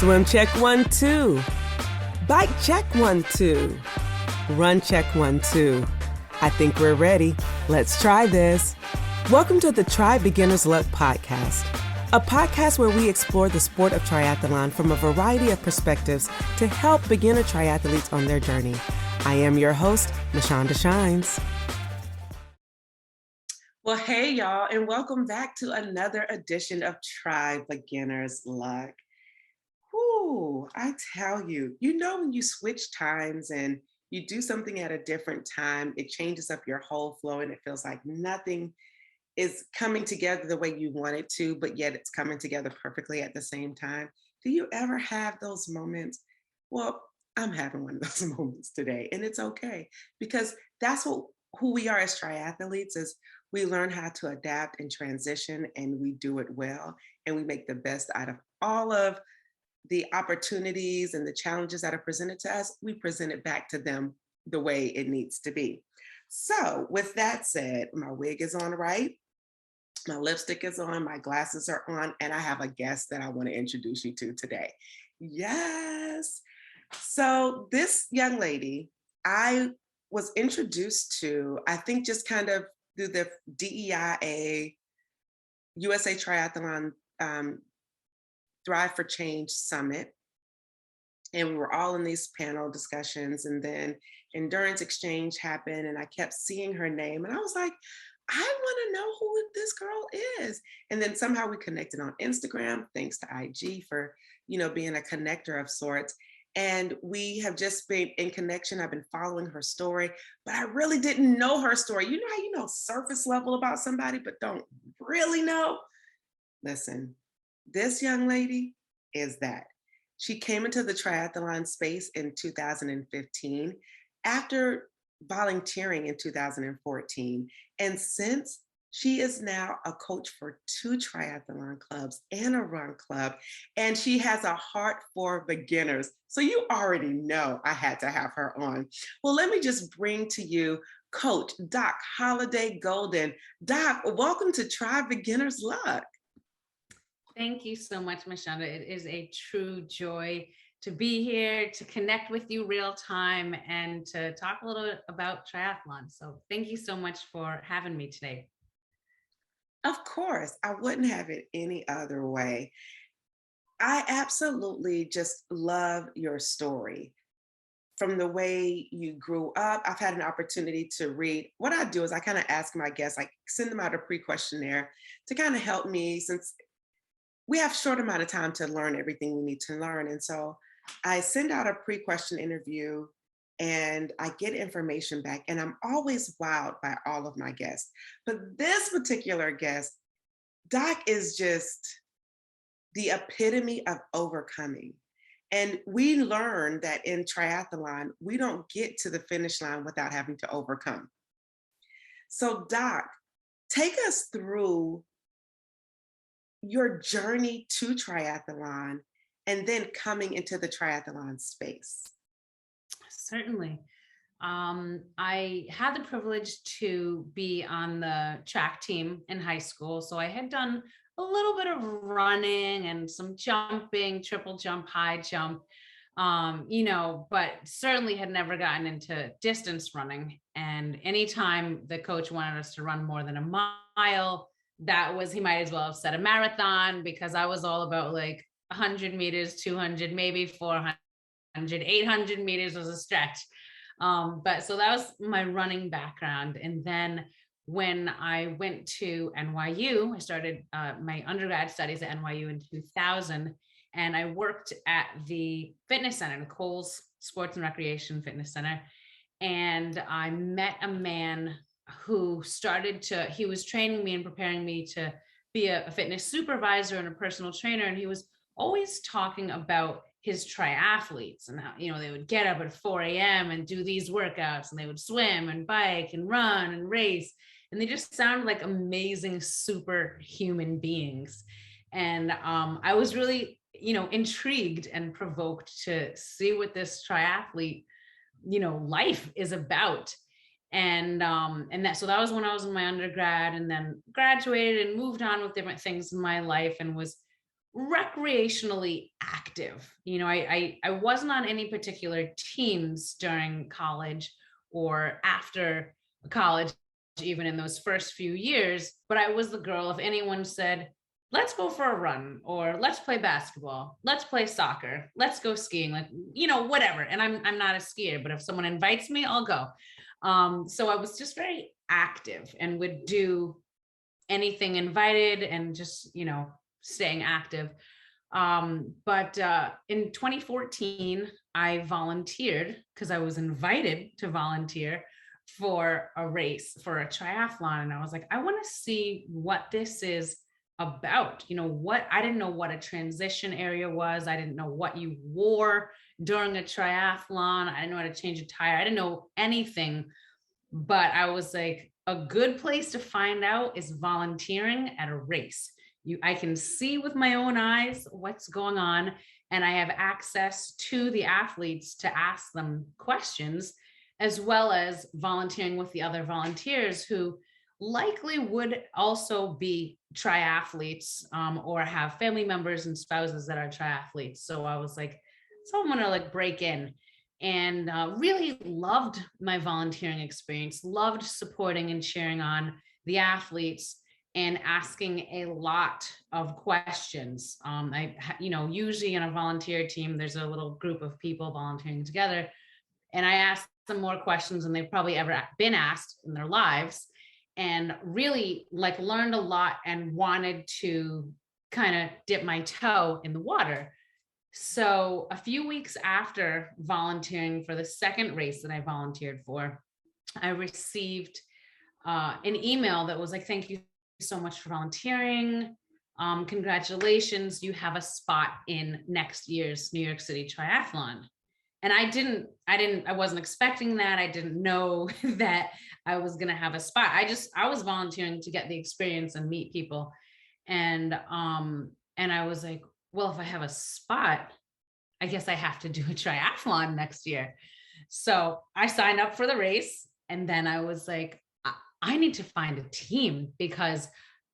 Swim check 1, 2. Bike check 1, 2. Run check 1, 2. I think we're ready. Let's try this. Welcome to the Try Beginner's Luck podcast, a podcast where we explore the sport of triathlon from a variety of perspectives to help beginner triathletes on their journey. I am your host, Mashonda Shines. Well, hey, y'all, and welcome back to another edition of Try Beginner's Luck. Whew, I tell you, when you switch times and you do something at a different time, it changes up your whole flow and it feels like nothing is coming together the way you want it to, but yet it's coming together perfectly at the same time. Do you ever have those moments? Well, I'm having one of those moments today, and it's okay, because that's who we are as triathletes is we learn how to adapt and transition, and we do it well, and we make the best out of all of the opportunities and the challenges that are presented to us. We present it back to them the way it needs to be. So with that said, my wig is on right, my lipstick is on, my glasses are on, and I have a guest that I want to introduce you to today. Yes. So this young lady, I was introduced to, I think just kind of through the DEIA, USA Triathlon Thrive for Change Summit. And we were all in these panel discussions, and then Endurance Exchange happened, and I kept seeing her name, and I was like, I want to know who this girl is. And then somehow we connected on Instagram, thanks to IG for, being a connector of sorts. And we have just been in connection. I've been following her story, but I really didn't know her story. You know how you know surface level about somebody, but don't really know? Listen, this young lady is that. She came into the triathlon space in 2015 after volunteering in 2014. And since, she is now a coach for 2 triathlon clubs and a run club, and she has a heart for beginners. So you already know I had to have her on. Well, let me just bring to you Coach Doc Halliday Golden. Doc, welcome to Try Beginner's Luck. Thank you so much, Mashonda. It is a true joy to be here, to connect with you real time, and to talk a little bit about triathlon. So thank you so much for having me today. Of course, I wouldn't have it any other way. I absolutely just love your story. From the way you grew up, I've had an opportunity to read. What I do is I kind of ask my guests, like send them out a pre-questionnaire to kind of help me, since we have a short amount of time to learn everything we need to learn. And so I send out a pre-question interview and I get information back, and I'm always wowed by all of my guests. But this particular guest, Doc, is just the epitome of overcoming. And we learn that in triathlon, we don't get to the finish line without having to overcome. So Doc, take us through your journey to triathlon and then coming into the triathlon space. Certainly. I had the privilege to be on the track team in high school. So I had done a little bit of running and some jumping, triple jump, high jump, but certainly had never gotten into distance running. And anytime the coach wanted us to run more than a mile, he might as well have said a marathon, because I was all about like 100 meters, 200, maybe 400, 800 meters was a stretch. But so that was my running background. And then when I went to NYU, I started my undergrad studies at NYU in 2000, and I worked at the fitness center, the Kohl's Sports and Recreation Fitness Center. And I met a man who he was training me and preparing me to be a fitness supervisor and a personal trainer. And he was always talking about his triathletes and how, they would get up at 4 a.m. and do these workouts, and they would swim and bike and run and race. And they just sounded like amazing superhuman beings. And I was really, intrigued and provoked to see what this triathlete, life is about. And so that was when I was in my undergrad, and then graduated and moved on with different things in my life, and was recreationally active. I wasn't on any particular teams during college or after college, even in those first few years, but I was the girl. If anyone said, let's go for a run, or let's play basketball, let's play soccer, let's go skiing, like, whatever. And I'm not a skier, but if someone invites me, I'll go. So I was just very active and would do anything invited and just, staying active. But in 2014, I volunteered because I was invited to volunteer for a race, for a triathlon. And I was like, I want to see what this is about. What I didn't know what a transition area was. I didn't know what you wore during a triathlon. I didn't know how to change a tire. I didn't know anything, but I was like, a good place to find out is volunteering at a race. I can see with my own eyes what's going on, and I have access to the athletes to ask them questions, as well as volunteering with the other volunteers who likely would also be triathletes, or have family members and spouses that are triathletes. So I was like, so I'm gonna like break in, and really loved my volunteering experience, loved supporting and cheering on the athletes and asking a lot of questions. Usually in a volunteer team, there's a little group of people volunteering together, and I asked them more questions than they've probably ever been asked in their lives, and really like learned a lot and wanted to kind of dip my toe in the water. So a few weeks after volunteering for the second race that I volunteered for, I received an email that was like, thank you so much for volunteering. Congratulations, you have a spot in next year's New York City Triathlon. And I wasn't expecting that. I didn't know that I was going to have a spot. I was volunteering to get the experience and meet people. And I was like, well, if I have a spot, I guess I have to do a triathlon next year. So I signed up for the race. And then I was like, I need to find a team, because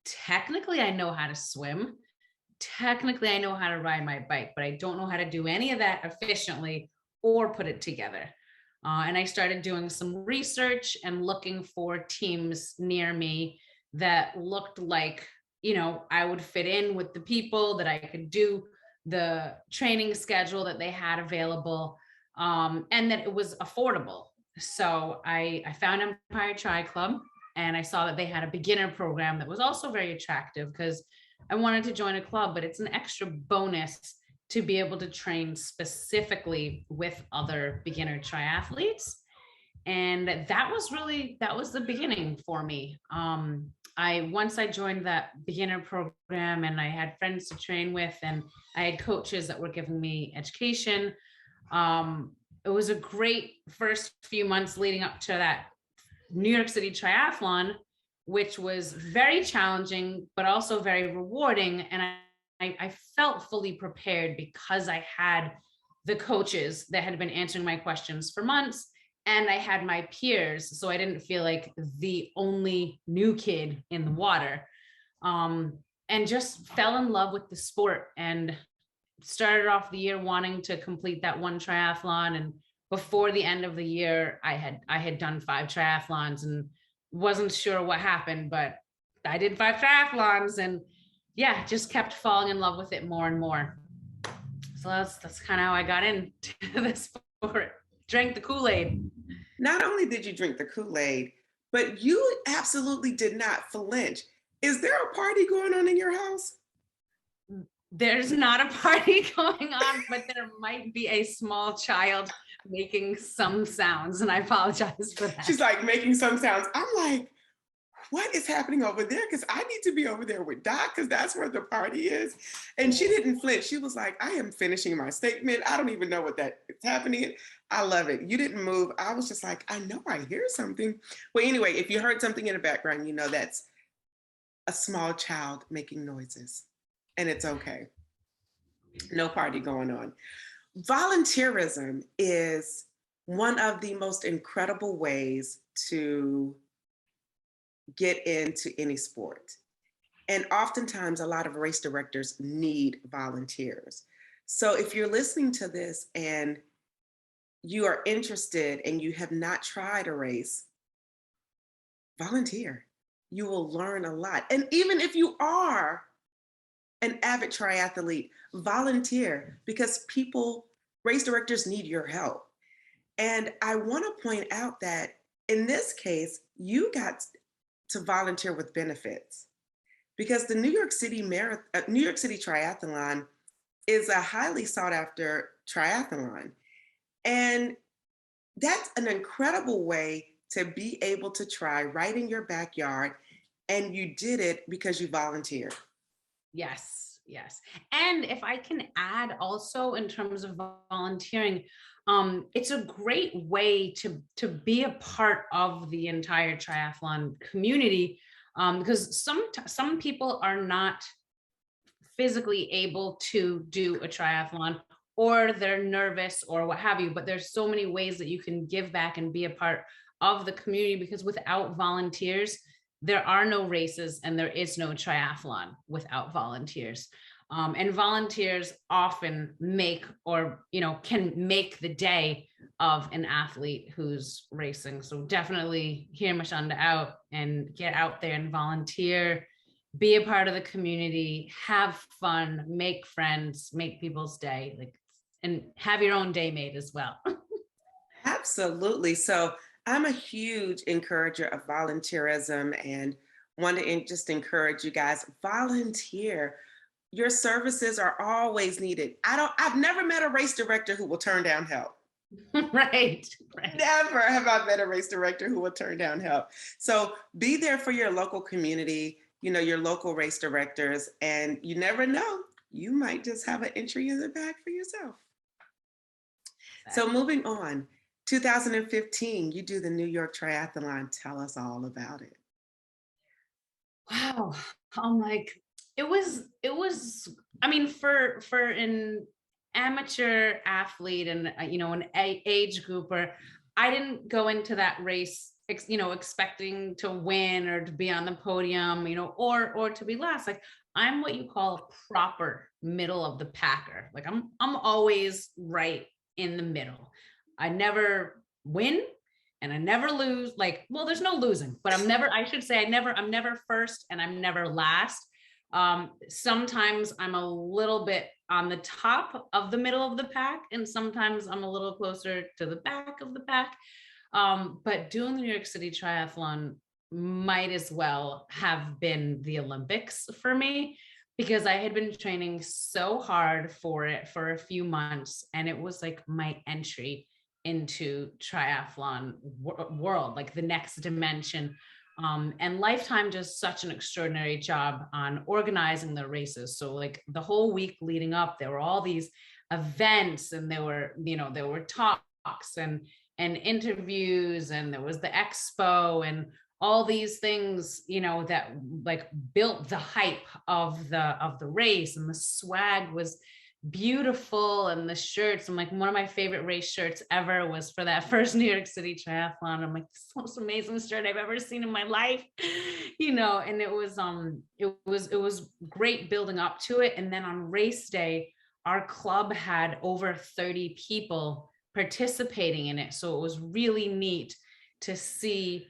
technically I know how to swim. Technically I know how to ride my bike, but I don't know how to do any of that efficiently or put it together. And I started doing some research and looking for teams near me that looked like, I would fit in with the people, that I could do the training schedule that they had available, and that it was affordable. So I found Empire Tri Club, and I saw that they had a beginner program that was also very attractive, because I wanted to join a club, but it's an extra bonus to be able to train specifically with other beginner triathletes. And that was the beginning for me. Once I joined that beginner program, and I had friends to train with, and I had coaches that were giving me education. It was a great first few months leading up to that New York City Triathlon, which was very challenging, but also very rewarding. And I felt fully prepared because I had the coaches that had been answering my questions for months, and I had my peers. So I didn't feel like the only new kid in the water, and just fell in love with the sport, and started off the year wanting to complete that one triathlon. And before the end of the year, I had done 5 triathlons, and wasn't sure what happened, but I did 5 triathlons, and yeah, just kept falling in love with it more and more. So that's kind of how I got into this sport. Drank the Kool-Aid. Not only did you drink the Kool-Aid, but you absolutely did not flinch. Is there a party going on in your house? There's not a party going on, but there might be a small child making some sounds, and I apologize for that. She's like making some sounds. I'm like, what is happening over there? Because I need to be over there with Doc, because that's where the party is. And she didn't flinch. She was like, I am finishing my statement. I don't even know what that is happening. I love it. You didn't move. I was just like, I know I hear something. Well, anyway, if you heard something in the background, that's a small child making noises, and it's okay. No party going on. Volunteerism is one of the most incredible ways to get into any sport. And oftentimes, a lot of race directors need volunteers. So if you're listening to this and you are interested and you have not tried a race, volunteer. You will learn a lot. And even if you are an avid triathlete, volunteer because race directors need your help. And I want to point out that in this case, you got to volunteer with benefits because the New York City Triathlon is a highly sought after triathlon. And that's an incredible way to be able to try right in your backyard. And you did it because you volunteered. Yes, yes. And if I can add also in terms of volunteering, it's a great way to be a part of the entire triathlon community, because some people are not physically able to do a triathlon, or they're nervous or what have you, but there's so many ways that you can give back and be a part of the community, because without volunteers there are no races and there is no triathlon without volunteers. And volunteers often make, or can make the day of an athlete who's racing. So definitely hear Mashonda out and get out there and volunteer, be a part of the community, have fun, make friends, make people's day, like, and have your own day made as well. Absolutely. So I'm a huge encourager of volunteerism and want to just encourage you guys, volunteer. Your services are always needed. I've never met a race director who will turn down help. Right, right. Never have I met a race director who will turn down help. So be there for your local community, your local race directors, and you never know, you might just have an entry in the bag for yourself. So Exactly. moving on, 2015, you do the New York Triathlon. Tell us all about it. Wow. I'm like, it was, I mean, for an amateur athlete and an age grouper, I didn't go into that race expecting to win or to be on the podium, or to be last. Like, I'm what you call a proper middle of the packer. Like, I'm always right in the middle. I never win and I never lose. Like, well, there's no losing, but I'm never first and I'm never last. Sometimes I'm a little bit on the top of the middle of the pack, and sometimes I'm a little closer to the back of the pack. But doing the New York City Triathlon might as well have been the Olympics for me, because I had been training so hard for it for a few months, and it was like my entry into triathlon world, like the next dimension. And Lifetime does such an extraordinary job on organizing the races. So like the whole week leading up, there were all these events, and there were talks and interviews, and there was the expo and all these things, that like built the hype of the race. And the swag was beautiful, and the shirts, I'm like, one of my favorite race shirts ever was for that first New York City Triathlon. I'm like, this is the most amazing shirt I've ever seen in my life. And it was great building up to it. And then on race day, our club had over 30 people participating in it, so it was really neat to see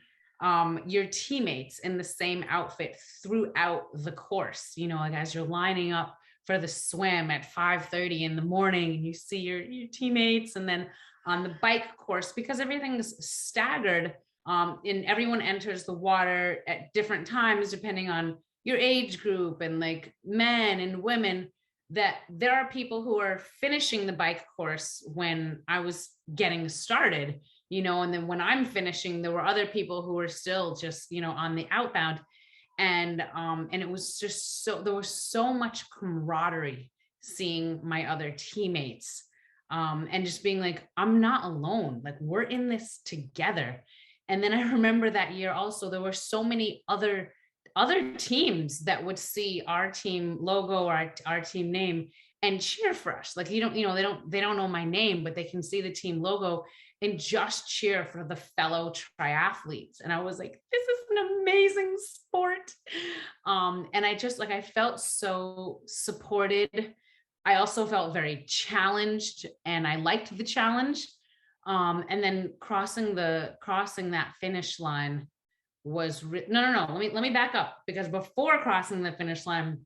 your teammates in the same outfit throughout the course, like as you're lining up for the swim at 5:30 in the morning, and you see your teammates. And then on the bike course, because everything's staggered, and everyone enters the water at different times depending on your age group, and like men and women, that there are people who are finishing the bike course when I was getting started, and then when I'm finishing, there were other people who were still just, on the outbound. And it was just there was so much camaraderie seeing my other teammates, and just being like, I'm not alone, like we're in this together. And then I remember that year also, there were so many other teams that would see our team logo or our team name and cheer for us. Like, they don't know my name, but they can see the team logo and just cheer for the fellow triathletes. And I was like, this is an amazing sport. And I just like, I felt so supported. I also felt very challenged and I liked the challenge. And then crossing that finish line was no. Let me back up, because before crossing the finish line,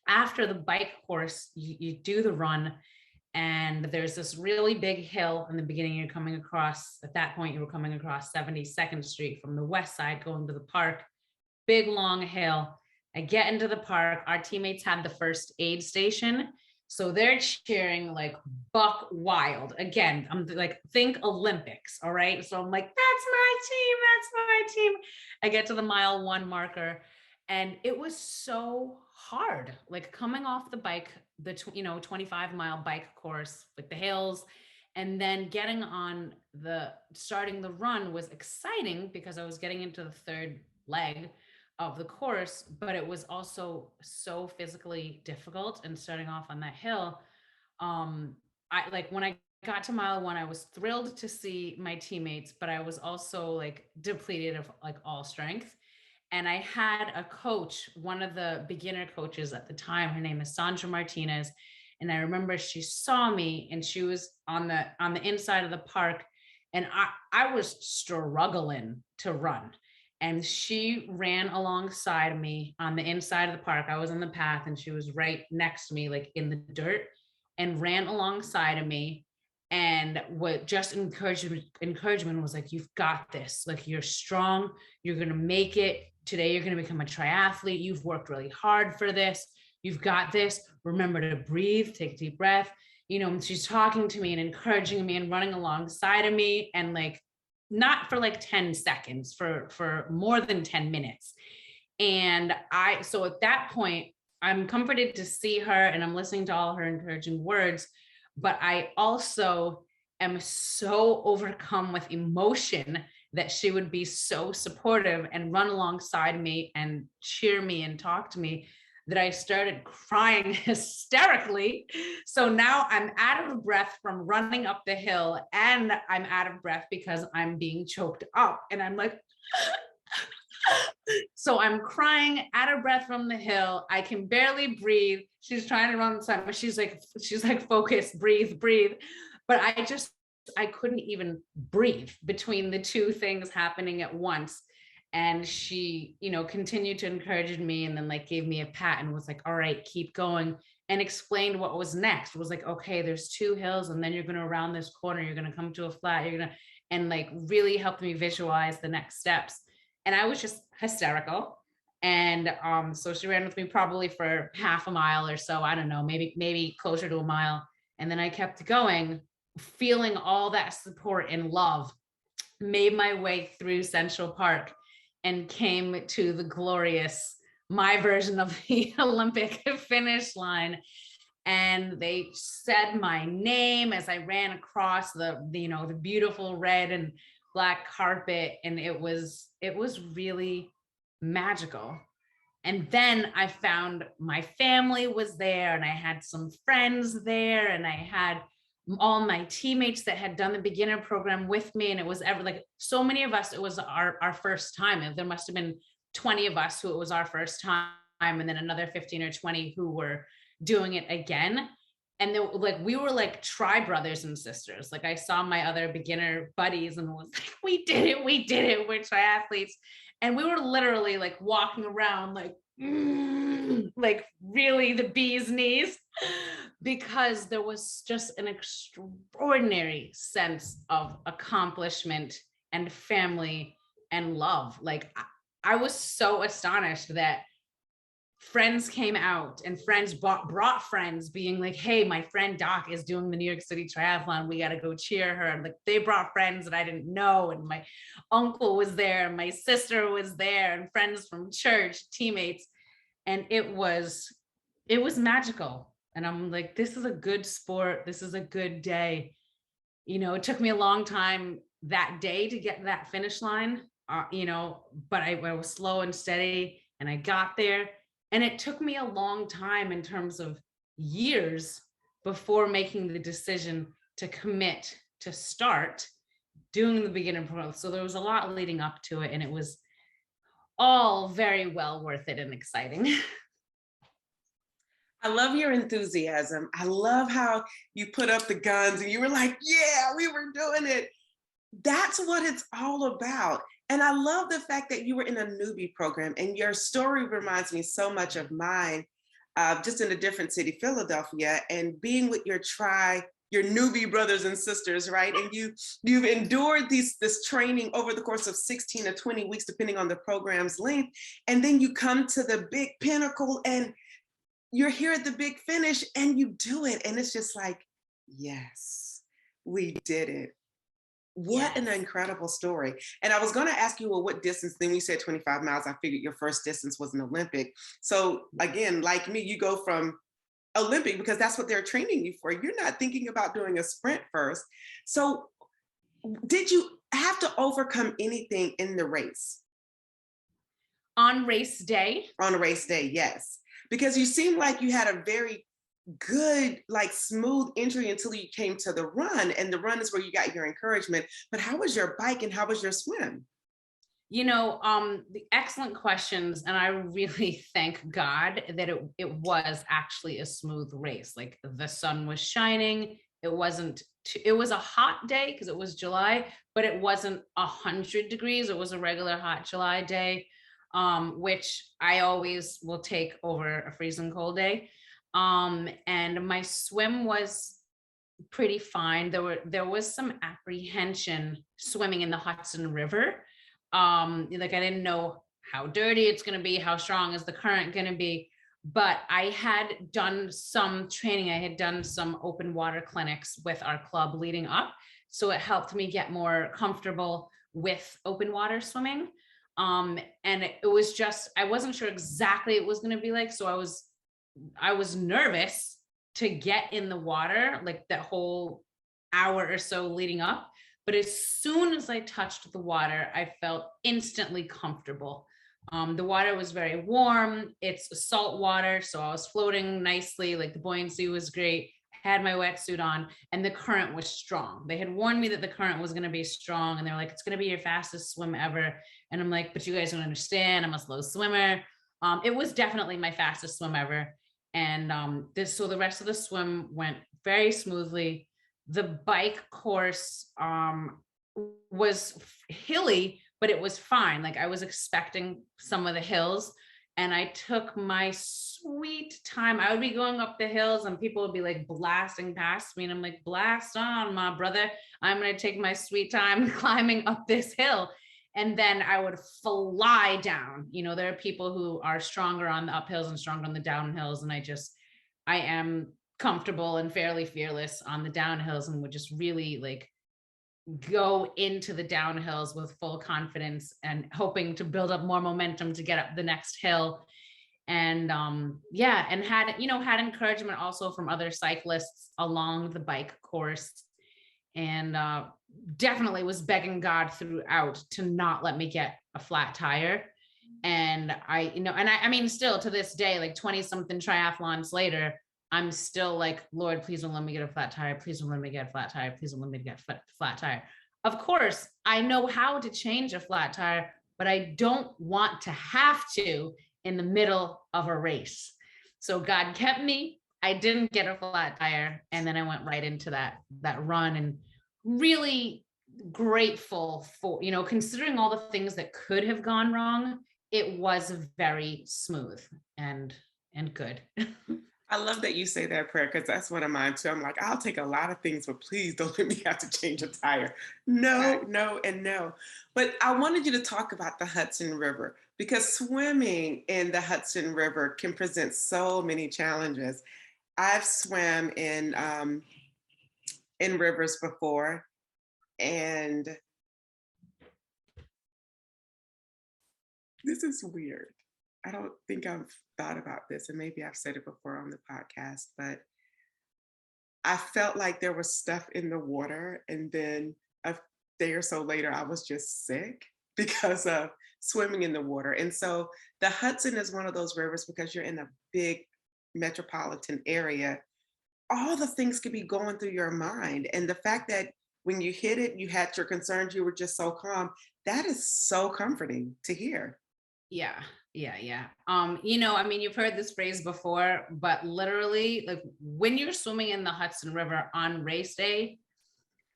after the bike course, you do the run, and there's this really big hill in the beginning. You're coming across, at that point, you were coming across 72nd Street from the west side going to the park. Big long hill. I get into the park. Our teammates had the first aid station. So they're cheering like buck wild. Again, I'm like, think Olympics. All right. So I'm like, that's my team. That's my team. I get to the mile one marker, and it was so hard. Like coming off the bike, the 25-mile bike course with the hills, and then getting on the starting the run was exciting because I was getting into the third leg of the course, but it was also so physically difficult. And starting off on that hill, I like when I got to mile one, I was thrilled to see my teammates, but I was also like depleted of like all strength. And I had a coach, one of the beginner coaches at the time. Her name is Sandra Martinez. And I remember she saw me, and she was on the inside of the park, and I was struggling to run. And she ran alongside me on the inside of the park. I was on the path and she was right next to me, like in the dirt, and ran alongside of me. And what just encouragement was like, you've got this, like you're strong, you're gonna make it. Today you're gonna become a triathlete. You've worked really hard for this. You've got this. Remember to breathe, take a deep breath. She's talking to me and encouraging me and running alongside of me, and like not for like 10 seconds, for more than 10 minutes. And so at that point, I'm comforted to see her and I'm listening to all her encouraging words, but I also am so overcome with emotion that she would be so supportive and run alongside me and cheer me and talk to me, that I started crying hysterically. So now I'm out of breath from running up the hill, and I'm out of breath because I'm being choked up. And I'm like, so I'm crying, out of breath from the hill. I can barely breathe. She's trying to run the side, but she's like, focus, breathe, breathe. But I couldn't even breathe between the two things happening at once. And she, continued to encourage me, and then like gave me a pat and was like, all right, keep going, and explained what was next. It was like, okay, there's two hills, and then you're going to round this corner, you're going to come to a flat, and like really helped me visualize the next steps. And I was just hysterical. And so she ran with me probably for half a mile or so. I don't know, maybe closer to a mile. And then I kept going, feeling all that support and love, made my way through Central Park, and came to the glorious, my version of the Olympic finish line. And they said my name as I ran across the beautiful red and black carpet. And it was really magical. And then I found my family was there, and I had some friends there, and I had all my teammates that had done the beginner program with me. And it was like so many of us, it was our first time. And there must have been 20 of us who it was our first time, and then another 15 or 20 who were doing it again. And we were like tri brothers and sisters. Like I saw my other beginner buddies and was like, we did it, we're triathletes. And we were literally like walking around like, like really the bee's knees, because there was just an extraordinary sense of accomplishment and family and love. Like I was so astonished that friends came out, and friends brought friends, being like, hey, my friend Doc is doing the New York City Triathlon, we got to go cheer her. And like they brought friends that I didn't know, and my uncle was there, and my sister was there, and friends from church, teammates. And it was magical. And I'm like, this is a good sport, this is a good day. It took me a long time that day to get that finish line, but I was slow and steady, and I got there. And it took me a long time, in terms of years, before making the decision to commit to start doing the beginner program. So there was a lot leading up to it, and it was all very well worth it and exciting. I love your enthusiasm. I love how you put up the guns and you were like, yeah, we were doing it. That's what it's all about. And I love the fact that you were in a newbie program, and your story reminds me so much of mine, just in a different city, Philadelphia, and being with your newbie brothers and sisters, right? And you've endured this training over the course of 16 to 20 weeks, depending on the program's length. And then you come to the big pinnacle and you're here at the big finish and you do it. And it's just like, yes, we did it. What an Yes. incredible story. And I was going to ask you, well, what distance? Then we said 25 miles. I figured your first distance was an Olympic. So again, like me, you go from Olympic because that's what they're training you for. You're not thinking about doing a sprint first. So did you have to overcome anything in the race? On race day, On a race day? Yes. Because you seem like you had a very good, like smooth entry until you came to the run. And the run is where you got your encouragement. But how was your bike and how was your swim? the excellent questions, and I really thank God that it was actually a smooth race. Like the sun was shining. It was a hot day because it was July, but it wasn't 100 degrees. It was a regular hot July day, which I always will take over a freezing cold day. And my swim was pretty fine. There was some apprehension swimming in the Hudson River. Like I didn't know how dirty it's going to be, how strong is the current going to be. But I had done some training. I had done some open water clinics with our club leading up. So it helped me get more comfortable with open water swimming. And it was just, I wasn't sure exactly it was going to be like. So I was nervous to get in the water, like that whole hour or so leading up. But as soon as I touched the water, I felt instantly comfortable. The water was very warm. It's salt water, so I was floating nicely. Like the buoyancy was great. Had my wetsuit on, and the current was strong. They had warned me that the current was going to be strong, and they're like, "It's going to be your fastest swim ever." And I'm like, "But you guys don't understand. I'm a slow swimmer." It was definitely my fastest swim ever, and so the rest of the swim went very smoothly. The bike course was hilly, but it was fine. Like I was expecting some of the hills, and I took my sweet time. I would be going up the hills and people would be like blasting past me, and I'm like, blast on, my brother. I'm going to take my sweet time climbing up this hill. And then I would fly down. There are people who are stronger on the uphills and stronger on the downhills, and I am comfortable and fairly fearless on the downhills, and would just really like go into the downhills with full confidence and hoping to build up more momentum to get up the next hill. And yeah, and had encouragement also from other cyclists along the bike course, and definitely was begging God throughout to not let me get a flat tire. And I mean, still to this day, like 20 something triathlons later, I'm still like, Lord, please don't let me get a flat tire. Please don't let me get a flat tire. Please don't let me get a flat tire. Of course, I know how to change a flat tire, but I don't want to have to in the middle of a race. So God kept me. I didn't get a flat tire, and then I went right into that run, and really grateful for, considering all the things that could have gone wrong, it was very smooth and good. I love that you say that prayer because that's one of mine too. I'm like, I'll take a lot of things, but please don't let me have to change a tire. No, Right. no, and no. But I wanted you to talk about the Hudson River because swimming in the Hudson River can present so many challenges. I've swam in rivers before, and this is weird. I don't think I've thought about this, and maybe I've said it before on the podcast, but I felt like there was stuff in the water, and then a day or so later, I was just sick because of swimming in the water. And so the Hudson is one of those rivers because you're in a big metropolitan area. All the things could be going through your mind. And the fact that when you hit it, you had your concerns, you were just so calm. That is so comforting to hear. Yeah. Yeah. Yeah. I mean, you've heard this phrase before, but literally, like when you're swimming in the Hudson River on race day,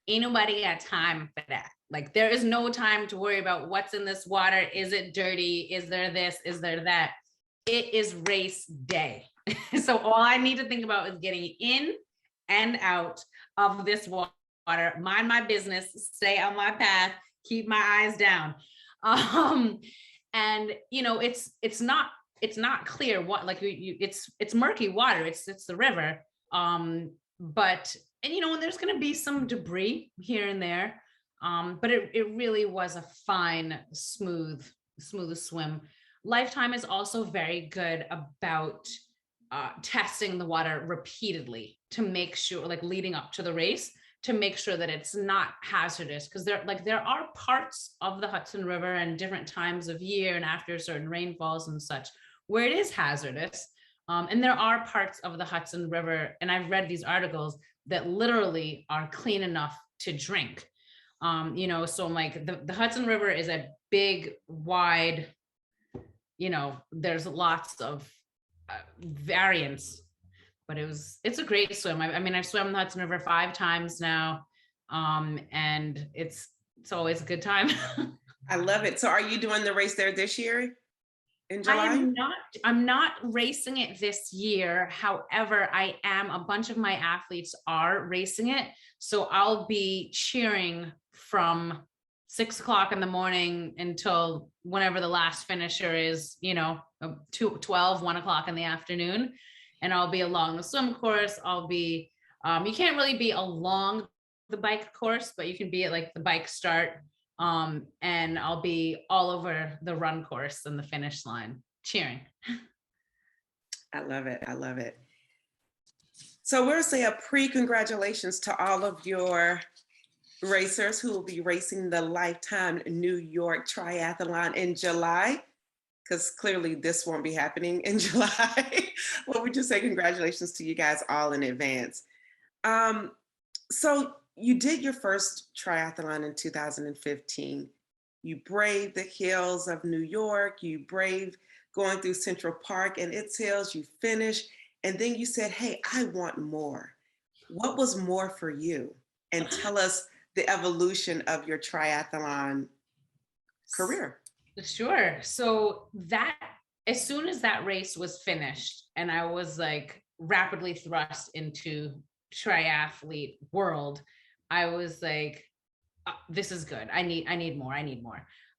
ain't nobody got time for that. Like there is no time to worry about what's in this water. Is it dirty? Is there this? Is there that? It is race day. So all I need to think about is getting in and out of this water, mind my business, stay on my path, keep my eyes down. Um, and it's not clear what, like it's murky water. It's the river. But and there's going to be some debris here and there. But it really was a fine, smooth swim. Lifetime is also very good about testing the water repeatedly to make sure, like leading up to the race, to make sure that it's not hazardous, because there are parts of the Hudson River and different times of year and after certain rainfalls and such where it is hazardous. And there are parts of the Hudson River, and I've read these articles that literally are clean enough to drink. So I'm like, the Hudson River is a big, wide, there's lots of variance, but it's a great swim. I mean, I've swum the Hudson River 5 times now. And it's always a good time. I love it. So are you doing the race there this year in I July? am not, I'm not racing it this year. However, a bunch of my athletes are racing it. So I'll be cheering from 6 o'clock in the morning until whenever the last finisher is, 12, 1 o'clock in the afternoon. And I'll be along the swim course. You can't really be along the bike course, but you can be at like the bike start. And I'll be all over the run course and the finish line cheering. I love it. I love it. So we'll say a pre-congratulations to all of your racers who will be racing the Lifetime New York Triathlon in July, because clearly this won't be happening in July. Well, we just say congratulations to you guys all in advance. So you did your first triathlon in 2015. You braved the hills of New York. You braved going through Central Park and its hills. You finished. And then you said, hey, I want more. What was more for you? And tell us the evolution of your triathlon career. Sure. So as soon as that race was finished and I was like rapidly thrust into triathlete world, I was like, this is good. I need more.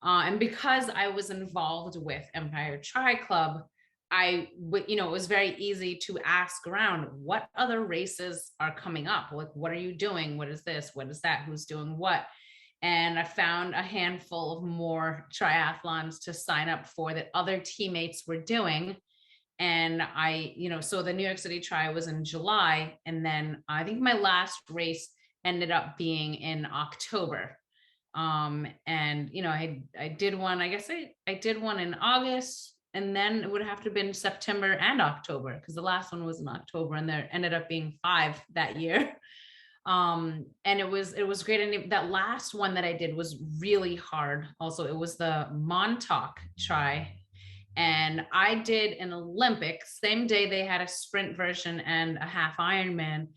And because I was involved with Empire Tri Club, it was very easy to ask around what other races are coming up. Like, what are you doing? What is this? What is that? Who's doing what? And I found a handful of more triathlons to sign up for that other teammates were doing. And so the New York City Tri was in July. And then I think my last race ended up being in October. I did one, I guess I did one in August, and then it would have to have been September and October, because the last one was in October and there ended up being 5 that year. And it was great. And that last one that I did was really hard. Also, it was the Montauk Tri. And I did an Olympic, same day they had a sprint version and a half Ironman,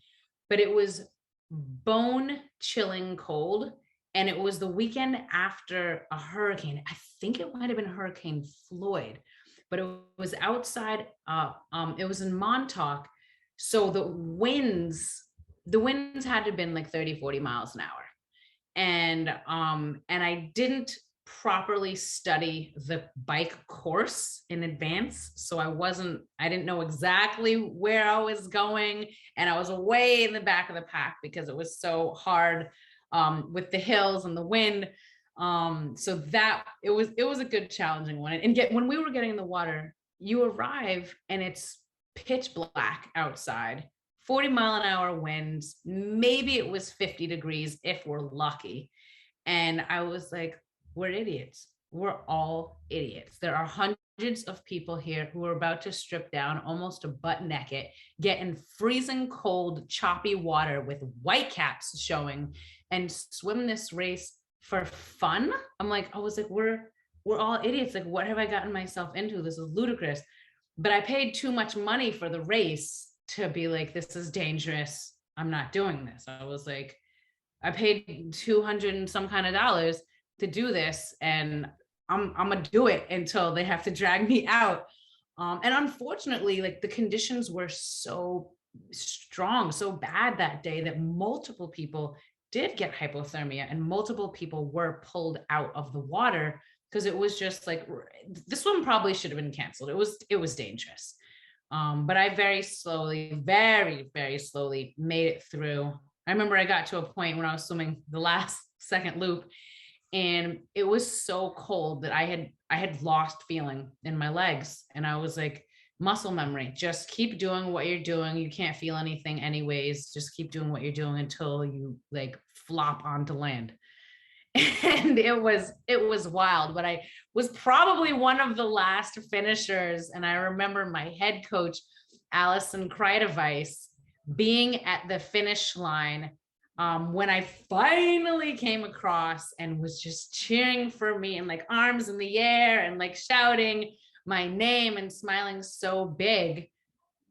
but it was bone chilling cold. And it was the weekend after a hurricane. I think it might have been Hurricane Floyd, but it was outside. It was in Montauk. So the winds had to have been like 30, 40 miles an hour. And I didn't properly study the bike course in advance. So I didn't know exactly where I was going. And I was way in the back of the pack because it was so hard with the hills and the wind. So that it was a good challenging one. And when we were getting in the water, you arrive and it's pitch black outside, 40-mile-an-hour winds. Maybe it was 50 degrees if we're lucky. And I was like, we're idiots. We're all idiots. There are hundreds of people here who are about to strip down almost to butt naked, get in freezing cold, choppy water with white caps showing, and swim this race for fun. I was like, we're we're all idiots. Like, what have I gotten myself into? This is ludicrous. But I paid too much money for the race to be like, this is dangerous. I'm not doing this. I was like, I paid 200 and some kind of dollars to do this, and I'm gonna do it until they have to drag me out. And unfortunately, like the conditions were so strong, so bad that day that multiple people did get hypothermia and multiple people were pulled out of the water because it was just like this one probably should have been canceled. It was dangerous. But I very slowly, very, very slowly made it through. I remember I got to a point when I was swimming the last second loop, and it was so cold that I had lost feeling in my legs, and I was like, muscle memory, just keep doing what you're doing. You can't feel anything anyways. Just keep doing what you're doing until you like flop onto land. And it was wild, but I was probably one of the last finishers. And I remember my head coach, Allison Kreidevice, being at the finish line when I finally came across and was just cheering for me and like arms in the air and like shouting my name and smiling so big.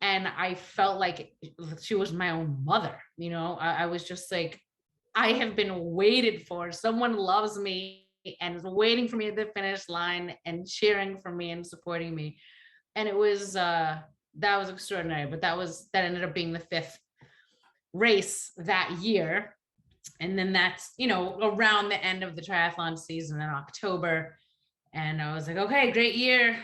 And I felt like she was my own mother. I was just like, I have been waited for. Someone loves me and is waiting for me at the finish line and cheering for me and supporting me. And it was that was extraordinary. But that ended up being the fifth race that year. And then that's, around the end of the triathlon season in October. And I was like, okay, great year.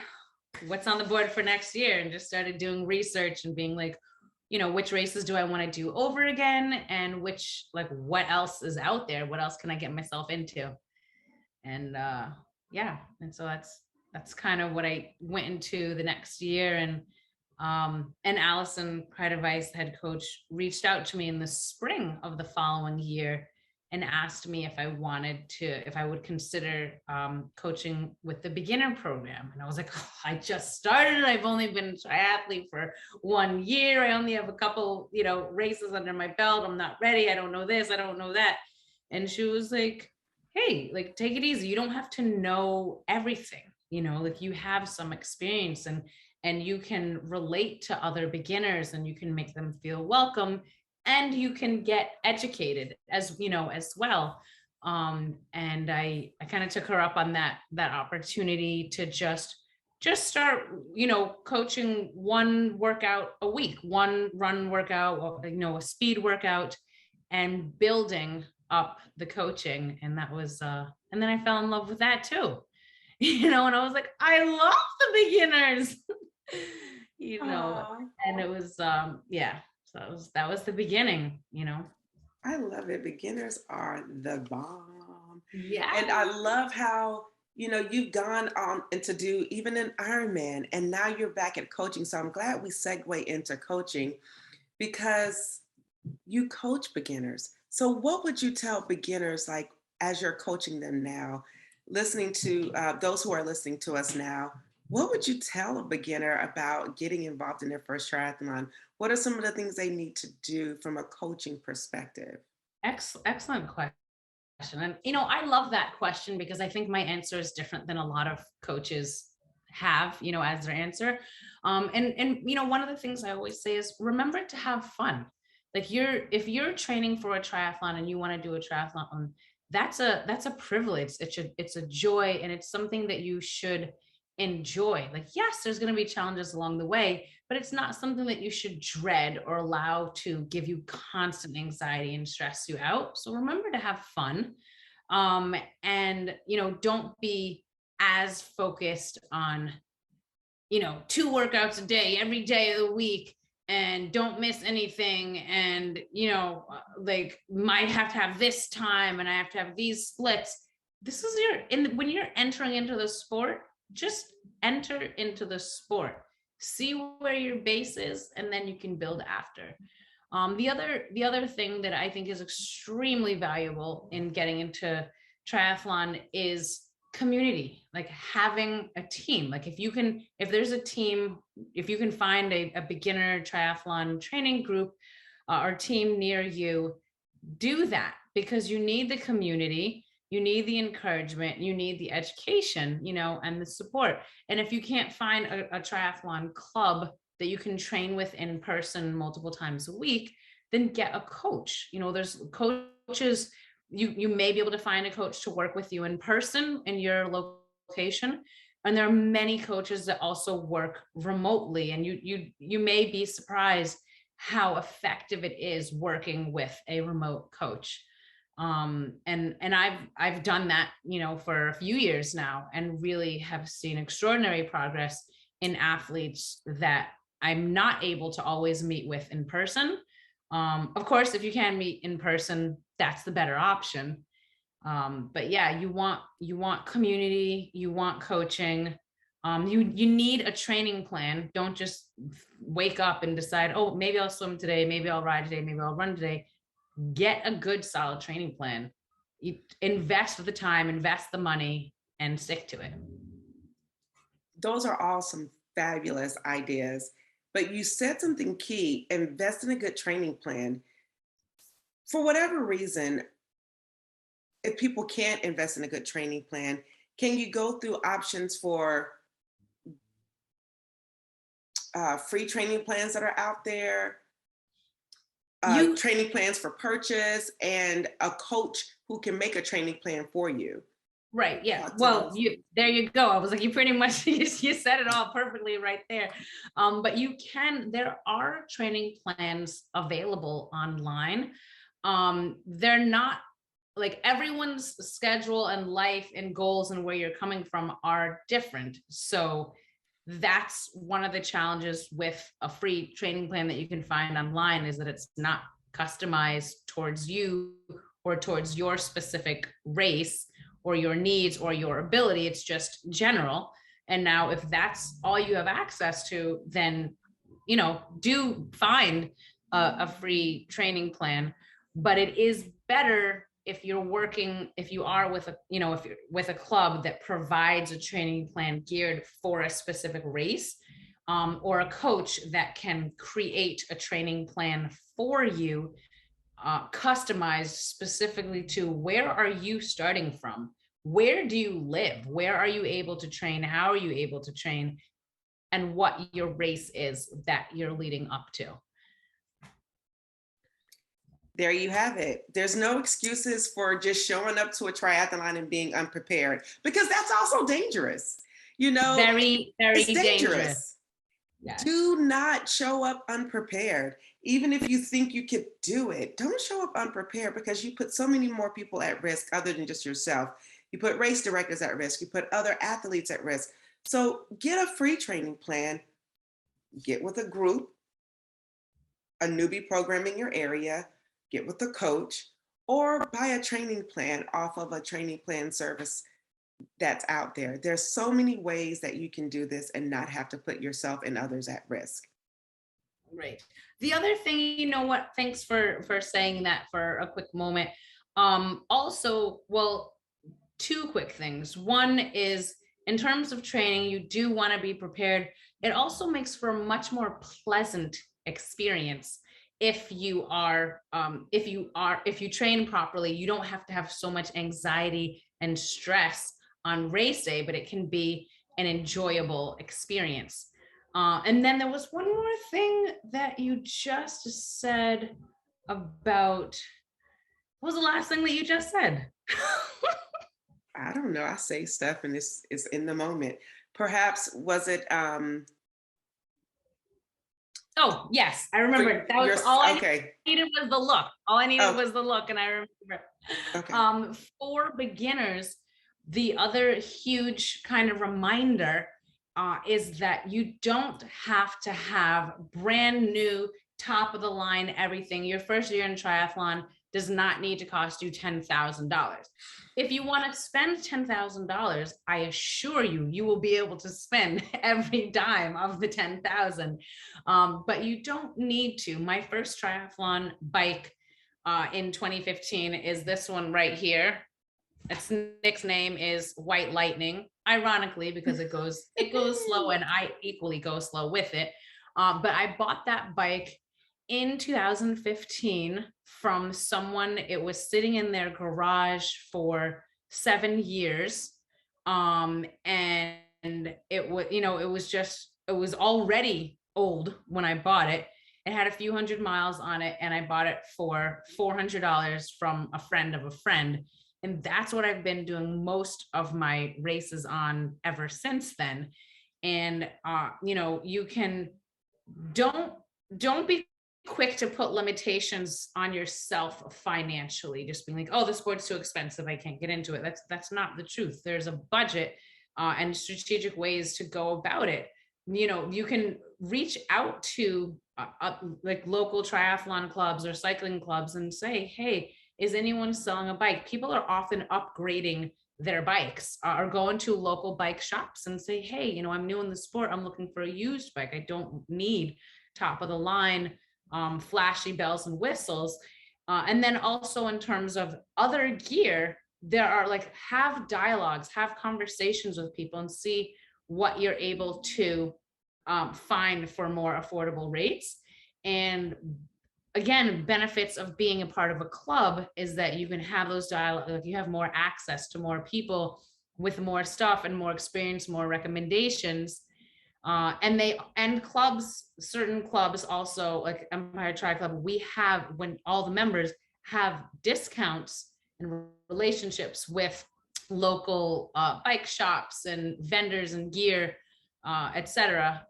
What's on the board for next year? And just started doing research and being like, which races do I want to do over again? And what else is out there? What else can I get myself into? And yeah. And so that's kind of what I went into the next year. And Allison Kreidevice, head coach, reached out to me in the spring of the following year and asked me if I would consider coaching with the beginner program. And I was like, oh, I just started. I've only been a triathlete for 1 year. I only have a couple, races under my belt. I'm not ready. I don't know this. I don't know that. And she was like, hey, like, take it easy. You don't have to know everything, like you have some experience and you can relate to other beginners and you can make them feel welcome and you can get educated as well. And I kind of took her up on that opportunity to just start coaching one workout a week, one run workout, or a speed workout, and building up the coaching. And that was and then I fell in love with that too. And I was like, I love the beginners. Aw, And it was yeah, so that was the beginning. I love it. Beginners are the bomb. And I Yeah. love how, you've gone on and to do even an Ironman and now you're back at coaching. So I'm glad we segue into coaching because you coach beginners. So what would you tell beginners like as you're coaching them now, listening to those who are listening to us now? What would you tell a beginner about getting involved in their first triathlon? What are some of the things they need to do from a coaching perspective? Excellent question. And I love that question because I think my answer is different than a lot of coaches have, as their answer. And one of the things I always say is remember to have fun. Like if you're training for a triathlon and you want to do a triathlon, that's a privilege. It's a joy, and it's something that you should enjoy. Like, yes, there's going to be challenges along the way, but it's not something that you should dread or allow to give you constant anxiety and stress you out. So remember to have fun. And don't be as focused on 2 workouts a day every day of the week, and don't miss anything, and like might have to have this time and I have to have these splits. This is when you're entering into the sport, just enter into the sport, see where your base is, and then you can build after. The other thing that I think is extremely valuable in getting into triathlon is community, like having a team. Like if there's a team, if you can find a beginner triathlon training group or team near you, do that, because you need the community. you need the encouragement, you need the education, and the support. And if you can't find a triathlon club that you can train with in person multiple times a week, then get a coach. There's coaches, you may be able to find a coach to work with you in person in your location. And there are many coaches that also work remotely. And you may be surprised how effective it is working with a remote coach. And I've done that, for a few years now, and really have seen extraordinary progress in athletes that I'm not able to always meet with in person. Of course, if you can meet in person, that's the better option. But yeah, you want community, you want coaching. You need a training plan. Don't just wake up and decide, oh, maybe I'll swim today, maybe I'll ride today, maybe I'll run today. Get a good solid training plan. You invest the time, invest the money, and stick to it. Those are all some fabulous ideas. But you said something key: invest in a good training plan. For whatever reason, if people can't invest in a good training plan, can you go through options for free training plans that are out there, You training plans for purchase, and a coach who can make a training plan for you? Right. Yeah. Talk to Well, those. you there you go. I was like, you pretty much you said it all perfectly right there. But there are training plans available online. They're not like everyone's schedule and life and goals and where you're coming from are different. So that's one of the challenges with a free training plan that you can find online, is that it's not customized towards you or towards your specific race or your needs or your ability. It's just general. And now if that's all you have access to, then do find a free training plan. But it is better if you are with if you're with a club that provides a training plan geared for a specific race, or a coach that can create a training plan for you, customized specifically to where are you starting from? Where do you live? Where are you able to train? How are you able to train? And what your race is that you're leading up to. There you have it. There's no excuses for just showing up to a triathlon and being unprepared, because that's also dangerous. You know, Very, very it's dangerous. dangerous. Yes. Do not show up unprepared. Even if you think you could do it, don't show up unprepared, because you put so many more people at risk other than just yourself. You put race directors at risk, you put other athletes at risk. So get a free training plan, get with a group, a newbie program in your area, get with a coach, or buy a training plan off of a training plan service that's out there. There's so many ways that you can do this and not have to put yourself and others at risk. Right. The other thing, what, thanks for saying that for a quick moment. Also, well, two quick things. One is, in terms of training, you do want to be prepared. It also makes for a much more pleasant experience if you train properly. You don't have to have so much anxiety and stress on race day, but it can be an enjoyable experience. And then there was one more thing that you just said about, what was the last thing that you just said? I don't know. I say stuff and it's in the moment. Perhaps was it Oh, yes, I for remember. That was your all I okay. needed was the look. All I needed Oh, was the look, and I remember. okay. For beginners, the other huge kind of reminder is that you don't have to have brand new, top of the line everything. Your first year in triathlon does not need to cost you $10,000. If you want to spend $10,000, I assure you, you will be able to spend every dime of the 10,000. But you don't need to. My first triathlon bike in 2015 is this one right here. Its nickname is White Lightning, ironically, because it goes slow and I equally go slow with it. But I bought that bike in 2015 from someone. It was sitting in their garage for 7 years. And it was, it was already old when I bought it. It had a few hundred miles on it, and I bought it for $400 from a friend of a friend. And that's what I've been doing most of my races on ever since then. And you can don't don't be quick to put limitations on yourself financially, just being like, oh, the sport's too expensive, I can't get into it. That's not the truth. There's a budget and strategic ways to go about it. You can reach out to like local triathlon clubs or cycling clubs and say, hey, is anyone selling a bike? People are often upgrading their bikes, or going to local bike shops and say, hey, I'm new in the sport, I'm looking for a used bike, I don't need top of the line flashy bells and whistles. And then also in terms of other gear, there are like, have dialogues, have conversations with people and see what you're able to find for more affordable rates. And again, benefits of being a part of a club is that you can have those dialogue, like you have more access to more people with more stuff and more experience, more recommendations. And clubs, certain clubs also, like Empire Tri Club, we have, when all the members have discounts and relationships with local bike shops and vendors and gear, etc.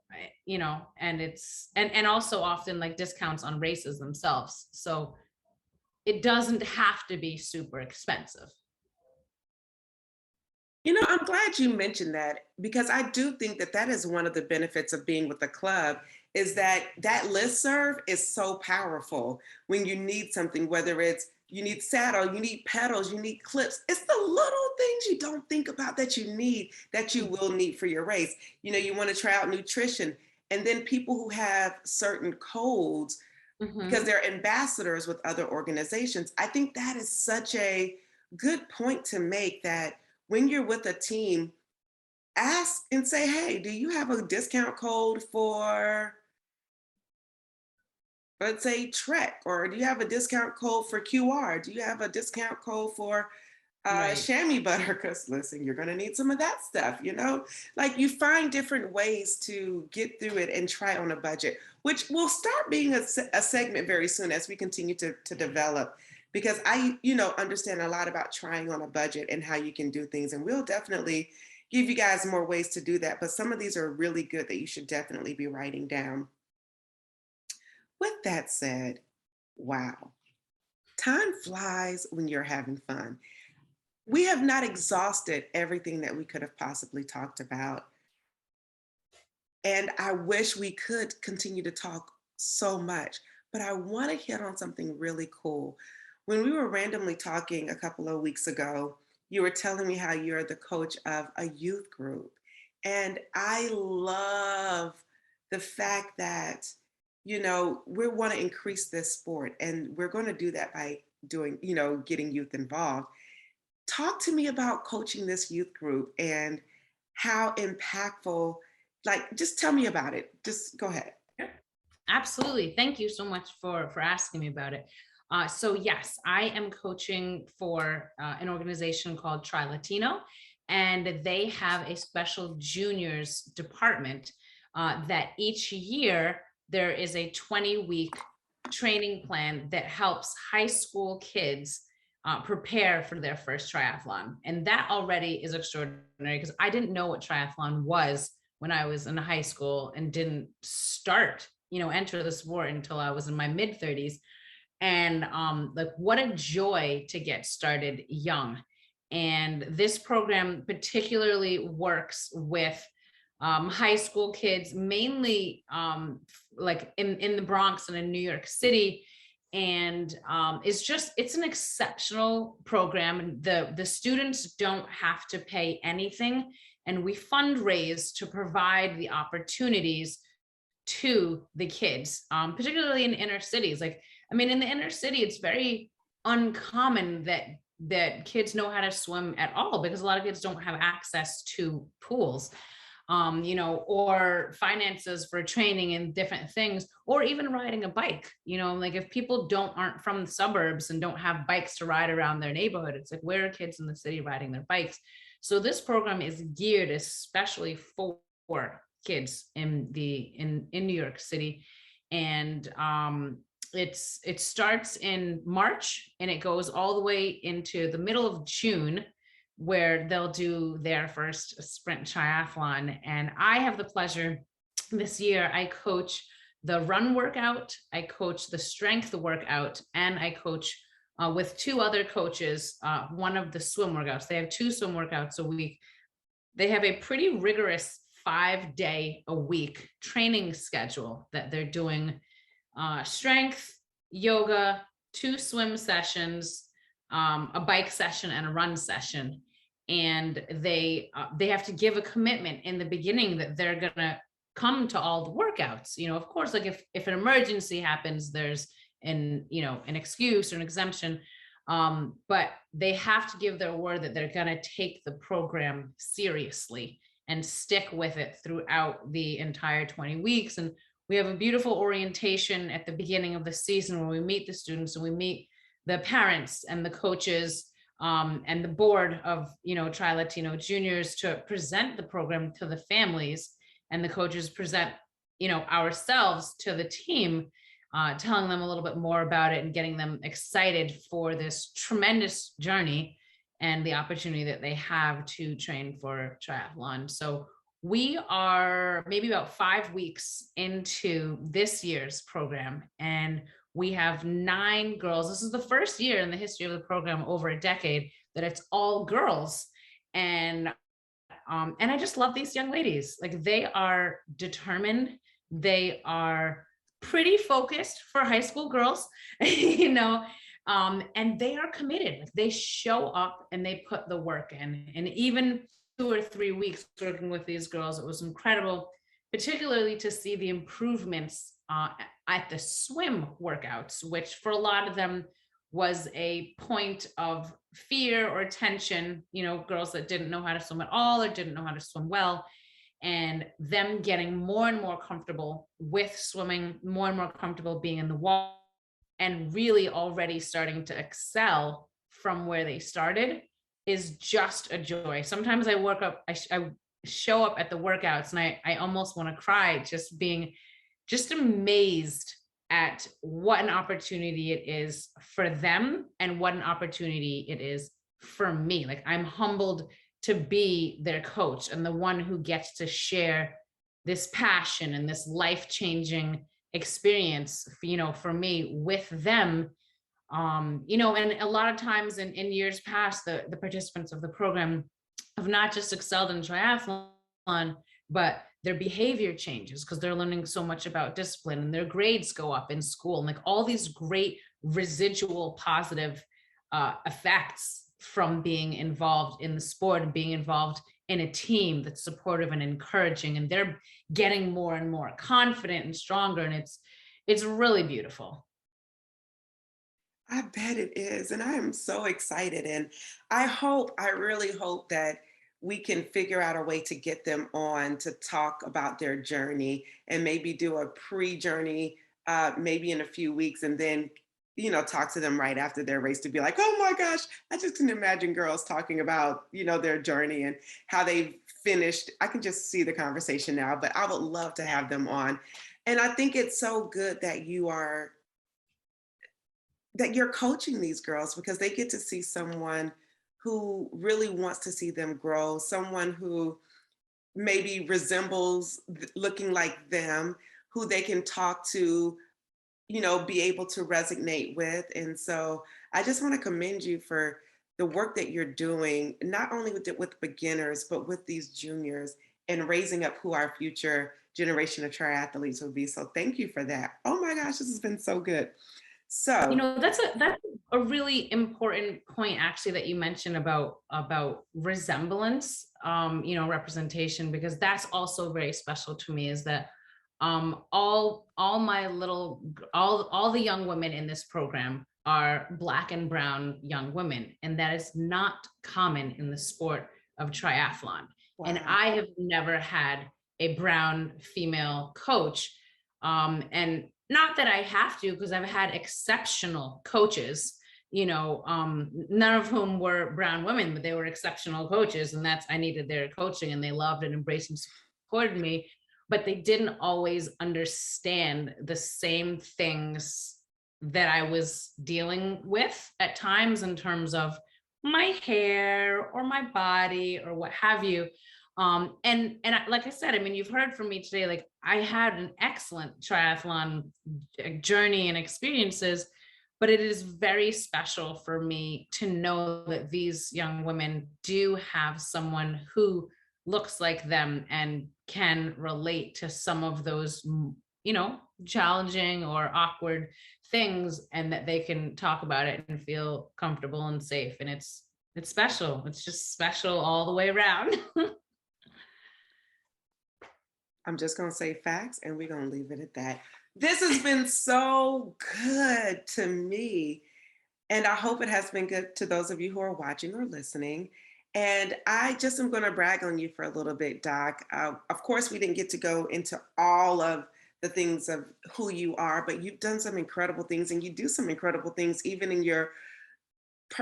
And also often like discounts on races themselves. So it doesn't have to be super expensive. I'm glad you mentioned that because I do think that that is one of the benefits of being with the club is that that listserv is so powerful when you need something, whether it's you need saddle, you need pedals, you need clips. It's the little things you don't think about that you need that you will need for your race. You want to try out nutrition. And then people who have certain codes because Mhm. they're ambassadors with other organizations. I think that is such a good point to make that when you're with a team, ask and say, hey, do you have a discount code for, let's say, Trek? Or do you have a discount code for QR? Do you have a discount code for Right. chamois butter? Because listen, you're going to need some of that stuff, Like you find different ways to get through it and try on a budget, which will start being a segment very soon as we continue to develop. Because I understand a lot about trying on a budget and how you can do things. And we'll definitely give you guys more ways to do that. But some of these are really good that you should definitely be writing down. With that said, wow, time flies when you're having fun. We have not exhausted everything that we could have possibly talked about. And I wish we could continue to talk so much, but I want to hit on something really cool. When we were randomly talking a couple of weeks ago, you were telling me how you're the coach of a youth group. And I love the fact that, we want to increase this sport and we're going to do that by doing, getting youth involved. Talk to me about coaching this youth group and how impactful, like, just tell me about it. Just go ahead. Yeah. Absolutely. Thank you so much for asking me about it. So yes, I am coaching for an organization called Trilatino, and they have a special juniors department that each year there is a 20-week training plan that helps high school kids prepare for their first triathlon. And that already is extraordinary because I didn't know what triathlon was when I was in high school and didn't start, enter the sport until I was in my mid 30s. And like, what a joy to get started young. And this program particularly works with high school kids, mainly like in the Bronx and in New York City. And it's an exceptional program. And the students don't have to pay anything. And we fundraise to provide the opportunities to the kids, particularly in inner cities. Like, I mean, in the inner city, it's very uncommon that kids know how to swim at all because a lot of kids don't have access to pools. or finances for training and different things, or even riding a bike. Like if people aren't from the suburbs and don't have bikes to ride around their neighborhood, it's like, where are kids in the city riding their bikes? So this program is geared especially for kids in New York City. And it starts in March and it goes all the way into the middle of June, where they'll do their first sprint triathlon. And I have the pleasure this year, I coach the run workout, I coach the strength workout, and I coach with two other coaches, one of the swim workouts. They have two swim workouts a week. They have a pretty rigorous 5-day a week training schedule that they're doing, strength, yoga, 2 swim sessions, a bike session, and a run session. And they have to give a commitment in the beginning that they're gonna come to all the workouts. Of course, like if an emergency happens, there's an excuse or an exemption. But they have to give their word that they're gonna take the program seriously and stick with it throughout the entire 20 weeks. And we have a beautiful orientation at the beginning of the season where we meet the students and we meet the parents and the coaches, and the board of Tri Latino juniors, to present the program to the families, and the coaches present ourselves to the team, telling them a little bit more about it and getting them excited for this tremendous journey and the opportunity that they have to train for triathlon. So we are maybe about 5 weeks into this year's program, and we have 9 girls. This is the first year in the history of the program, over a decade, that it's all girls. And I just love these young ladies. Like, they are determined. They are pretty focused for high school girls, and they are committed. Like, they show up and they put the work in. And even 2 or 3 weeks working with these girls, it was incredible, particularly to see the improvements at the swim workouts, which for a lot of them was a point of fear or tension, girls that didn't know how to swim at all or didn't know how to swim well, and them getting more and more comfortable with swimming, more and more comfortable being in the water, and really already starting to excel from where they started, is just a joy. Sometimes I show up at the workouts and I almost want to cry, just being just amazed at what an opportunity it is for them and what an opportunity it is for me. Like, I'm humbled to be their coach and the one who gets to share this passion and this life-changing experience, for me with them. And a lot of times in years past, the participants of the program have not just excelled in triathlon, but their behavior changes because they're learning so much about discipline, and their grades go up in school, and like all these great residual positive effects from being involved in the sport and being involved in a team that's supportive and encouraging, and they're getting more and more confident and stronger, and it's really beautiful. I bet it is. And I am so excited. And I really hope that we can figure out a way to get them on to talk about their journey and maybe do a pre journey, maybe in a few weeks, and then, talk to them right after their race to be like, oh my gosh, I just can imagine girls talking about, their journey and how they finished. I can just see the conversation now, but I would love to have them on. And I think it's so good that you're coaching these girls because they get to see someone who really wants to see them grow, someone who maybe resembles looking like them, who they can talk to, be able to resonate with. And so I just want to commend you for the work that you're doing, not only with beginners, but with these juniors, and raising up who our future generation of triathletes will be. So thank you for that. Oh my gosh, this has been so good. So That's a really important point, actually, that you mentioned about resemblance, representation, because that's also very special to me. Is that all the young women in this program are Black and brown young women, and that is not common in the sport of triathlon. And Wow. I have never had a brown female coach. And not that I have to, because I've had exceptional coaches, none of whom were brown women, but they were exceptional coaches. And I needed their coaching, and they loved and embraced and supported me, but they didn't always understand the same things that I was dealing with at times in terms of my hair or my body or what have you. Like I said, I mean, you've heard from me today, like I had an excellent triathlon journey and experiences, but it is very special for me to know that these young women do have someone who looks like them and can relate to some of those, challenging or awkward things, and that they can talk about it and feel comfortable and safe. And it's special. It's just special all the way around. I'm just going to say facts and we're going to leave it at that. This has been so good to me. And I hope it has been good to those of you who are watching or listening. And I just am going to brag on you for a little bit, Doc. Of course, we didn't get to go into all of the things of who you are, but you've done some incredible things, and you do some incredible things even in your,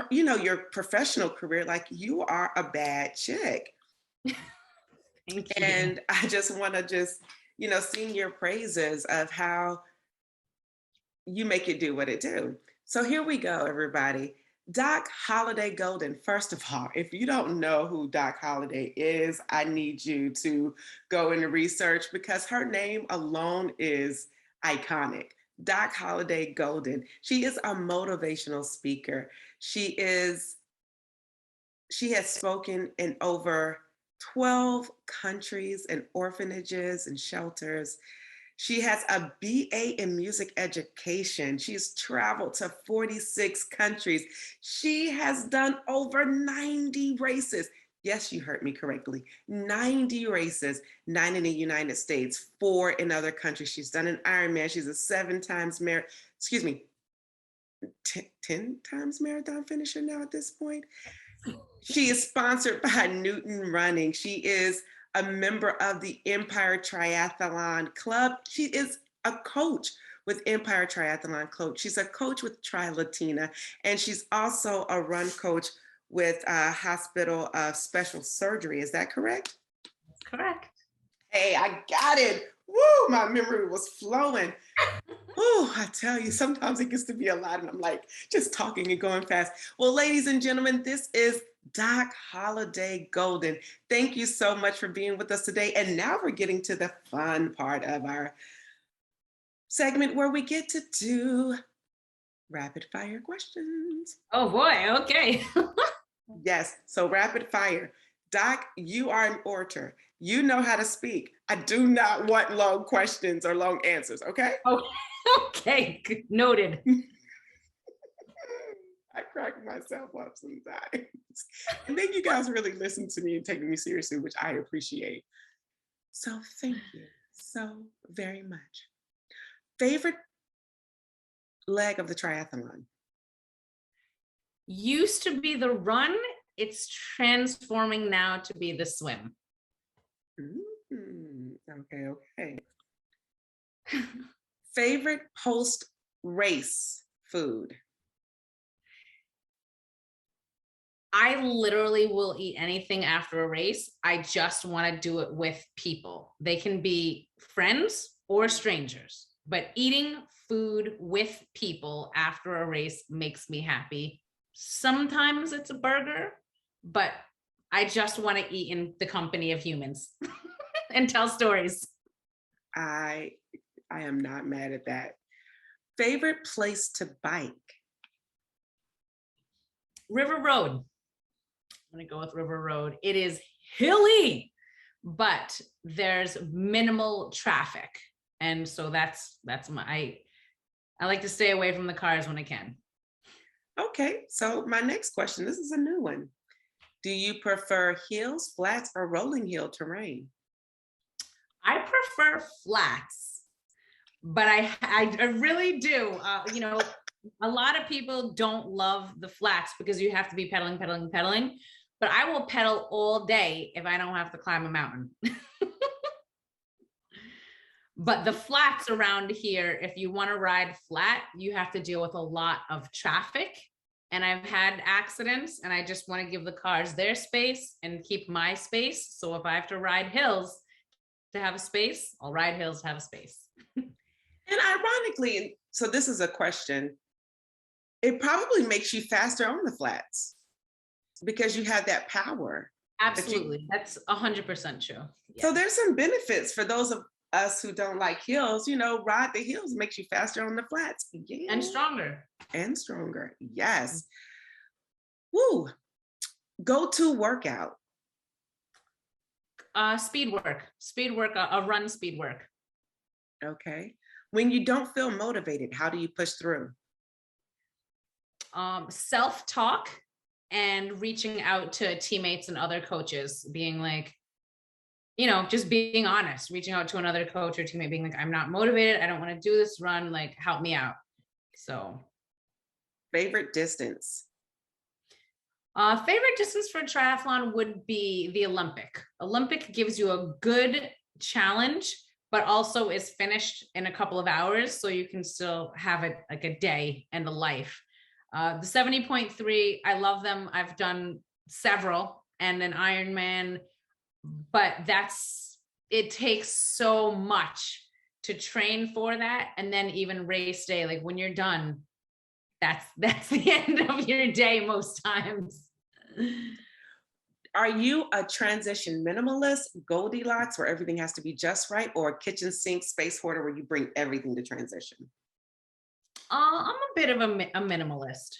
your professional career. Like, you are a bad chick. Thank you. And I just want to sing your praises of how you make it do what it do. So here we go, everybody. Doc Halliday Golden. First of all, if you don't know who Doc Halliday is, I need you to go into research, because her name alone is iconic. Doc Halliday Golden. She is a motivational speaker. She has spoken in over 12 countries and orphanages and shelters. She has a BA in music education. She's traveled to 46 countries. She has done over 90 races. Yes, you heard me correctly. 90 races, 9 in the United States, 4 in other countries. She's done an Ironman. She's a 7 times 10 times marathon finisher now at this point. She is sponsored by Newton Running. She is a member of the Empire Triathlon Club. She is a coach with Empire Triathlon Club. She's a coach with Trilatina, and she's also a run coach with Hospital of Special Surgery. Is that correct? That's correct. Hey, I got it. Woo, my memory was flowing. Oh, I tell you, sometimes it gets to be a lot, and I'm like just talking and going fast. Well, ladies and gentlemen, this is Doc Halliday Golden. Thank you so much for being with us today. And now we're getting to the fun part of our segment where we get to do rapid fire questions. Oh boy. Okay. Yes, so rapid fire. Doc, you are an orator. You know how to speak. I do not want long questions or long answers, okay? Okay. Okay. Noted. I crack myself up sometimes. And then you guys really listen to me and take me seriously, which I appreciate. So thank you so very much. Favorite leg of the triathlon? Used to be the run. It's transforming now to be the swim. Okay, okay. Favorite post-race food? I literally will eat anything after a race. I just want to do it with people. They can be friends or strangers, but eating food with people after a race makes me happy. Sometimes it's a burger, but I just want to eat in the company of humans and tell stories. I am not mad at that. Favorite place to bike? River Road. I'm going to go with River Road. It is hilly, but there's minimal traffic. And so that's I like to stay away from the cars when I can. Okay, so my next question, this is a new one. Do you prefer hills, flats, or rolling hill terrain? I prefer flats, but I really do. A lot of people don't love the flats because you have to be pedaling, pedaling, pedaling. but I will pedal all day if I don't have to climb a mountain. But the flats around here, if you want to ride flat, you have to deal with a lot of traffic. And I've had accidents, and I just want to give the cars their space and keep my space. So if I have to ride hills to have a space, I'll ride hills to have a space. And ironically, so this is a question, it probably makes you faster on the flats because you have that power that you, Absolutely. That's 100% true. so Yeah. there's some benefits for those of us who don't like hills, ride the hills makes you faster on the flats. Yeah. And stronger. And stronger. Yes. Woo. Go to workout. Speed work, a run speed work. Okay. When you don't feel motivated, how do you push through? Self-talk and reaching out to teammates and other coaches, being like, just being honest, reaching out to another coach or teammate, being like, I'm not motivated. I don't want to do this run. Like, help me out. So Favorite distance? favorite distance for triathlon would be the Olympic. Olympic gives you a good challenge, but also is finished in a couple of hours. So you can still have it like a day and a life. The 70.3, I love them. I've done several and an Ironman, but it takes so much to train for that. And then even race day, like when you're done, that's the end of your day most times. Are you a transition minimalist, Goldilocks, where everything has to be just right, or a kitchen sink space hoarder where you bring everything to transition? I'm a bit of a minimalist.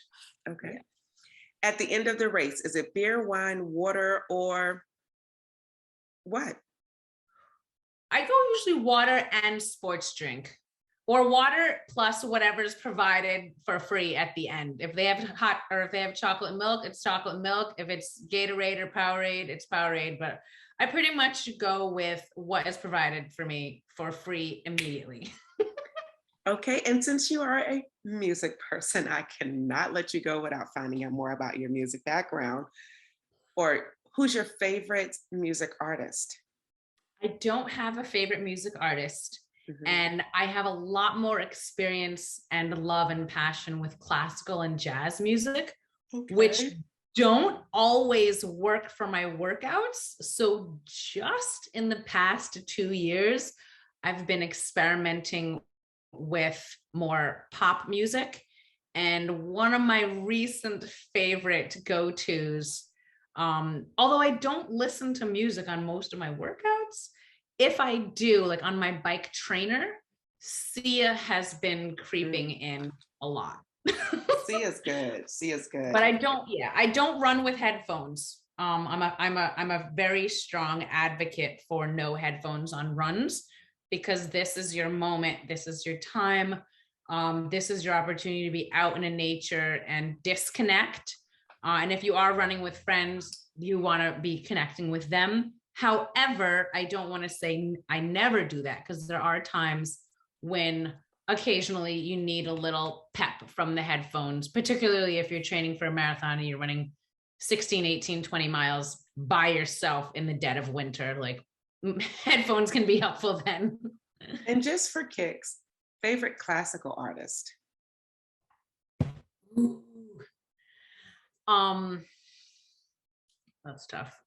Okay. Yeah. At the end of the race, is it beer, wine, water, or what? I go usually water and sports drink, or water plus whatever's provided for free at the end. If they have hot, or if they have chocolate milk, it's chocolate milk. If it's Gatorade or Powerade, it's Powerade. But I pretty much go with what is provided for me for free immediately. Okay, and since you are a music person, I cannot let you go without finding out more about your music background. Or who's your favorite music artist? I don't have a favorite music artist. Mhm. And I have a lot more experience and love and passion with classical and jazz music, which Okay. don't always work for my workouts. So just in the past 2 years, I've been experimenting with more pop music. And one of my recent favorite go-tos, although I don't listen to music on most of my workouts, if I do, like on my bike trainer, Sia has been creeping in a lot. Sia's good. Sia's good. But I don't run with headphones. I'm a very strong advocate for no headphones on runs, because this is your moment, this is your time, this is your opportunity to be out in nature and disconnect. And if you are running with friends, you want to be connecting with them. However, I don't want to say I never do that, because there are times when occasionally you need a little pep from the headphones, particularly if you're training for a marathon and you're running 16, 18, 20 miles by yourself in the dead of winter. Like, headphones can be helpful then. And just for kicks, favorite classical artist? Ooh. That's tough.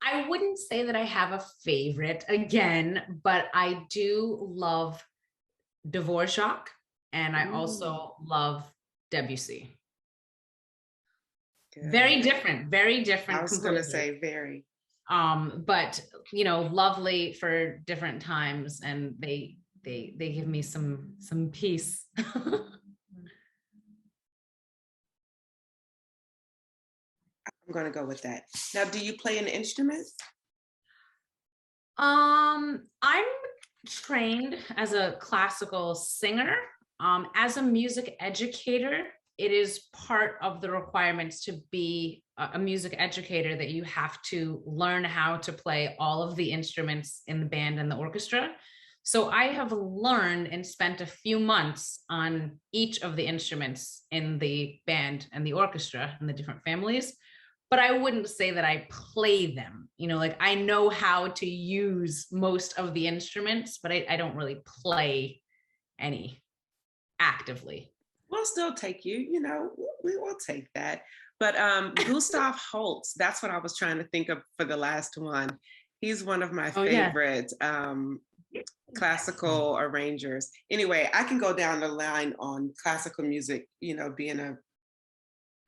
I wouldn't say that I have a favorite again, but I do love Dvorak, and I also love Debussy. Good. Very different I was going to completely. say very. But lovely for different times, and they give me some peace. I'm going to go with that. Now, do you play an instrument? I'm trained as a classical singer. As a music educator, it is part of the requirements to be a music educator that you have to learn how to play all of the instruments in the band and the orchestra. So I have learned and spent a few months on each of the instruments in the band and the orchestra and the different families, but I wouldn't say that I play them. Like I know how to use most of the instruments, but I don't really play any actively. We'll still take you, we will take that. But Gustav Holst, that's what I was trying to think of for the last one. He's one of my favorite classical arrangers. Anyway, I can go down the line on classical music, being a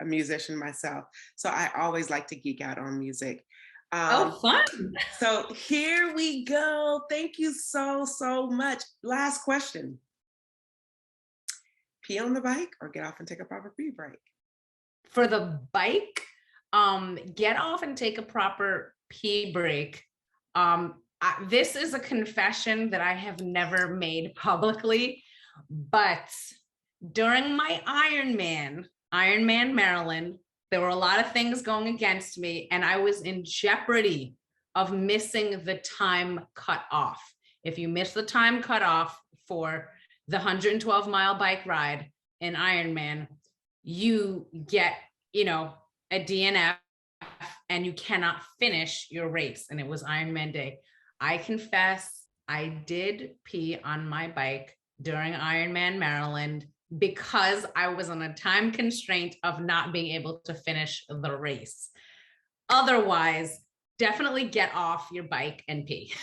musician myself. So I always like to geek out on music. Fun. So here we go. Thank you so, so much. Last question. Pee on the bike or get off and take a proper pee break? For the bike, get off and take a proper pee break. This is a confession that I have never made publicly, but during my Ironman Maryland, there were a lot of things going against me, and I was in jeopardy of missing the time cut off. If you miss the time cut off for the 112-mile bike ride in Ironman, you get, a DNF and you cannot finish your race. And it was Ironman day. I confess, I did pee on my bike during Ironman Maryland because I was on a time constraint of not being able to finish the race. Otherwise, definitely get off your bike and pee.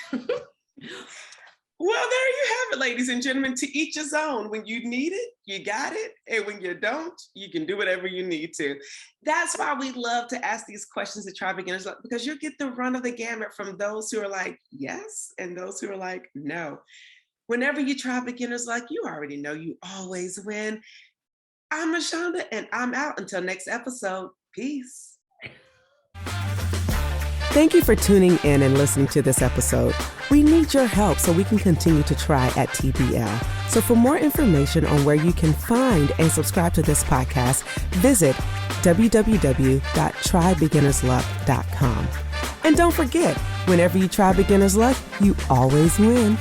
Well, there you have it, ladies and gentlemen. To each his own. When you need it, you got it. And when you don't, you can do whatever you need to. That's why we love to ask these questions to Tri Beginners, because you'll get the run of the gamut from those who are like, yes, and those who are like, no. Whenever you try Beginners Luck, you already know you always win. I'm Ashonda, and I'm out. Until next episode. Peace. Thank you for tuning in and listening to this episode. We need your help so we can continue to try at TBL. So for more information on where you can find and subscribe to this podcast, visit www.trybeginnersluck.com. And don't forget, whenever you try Beginner's Luck, you always win.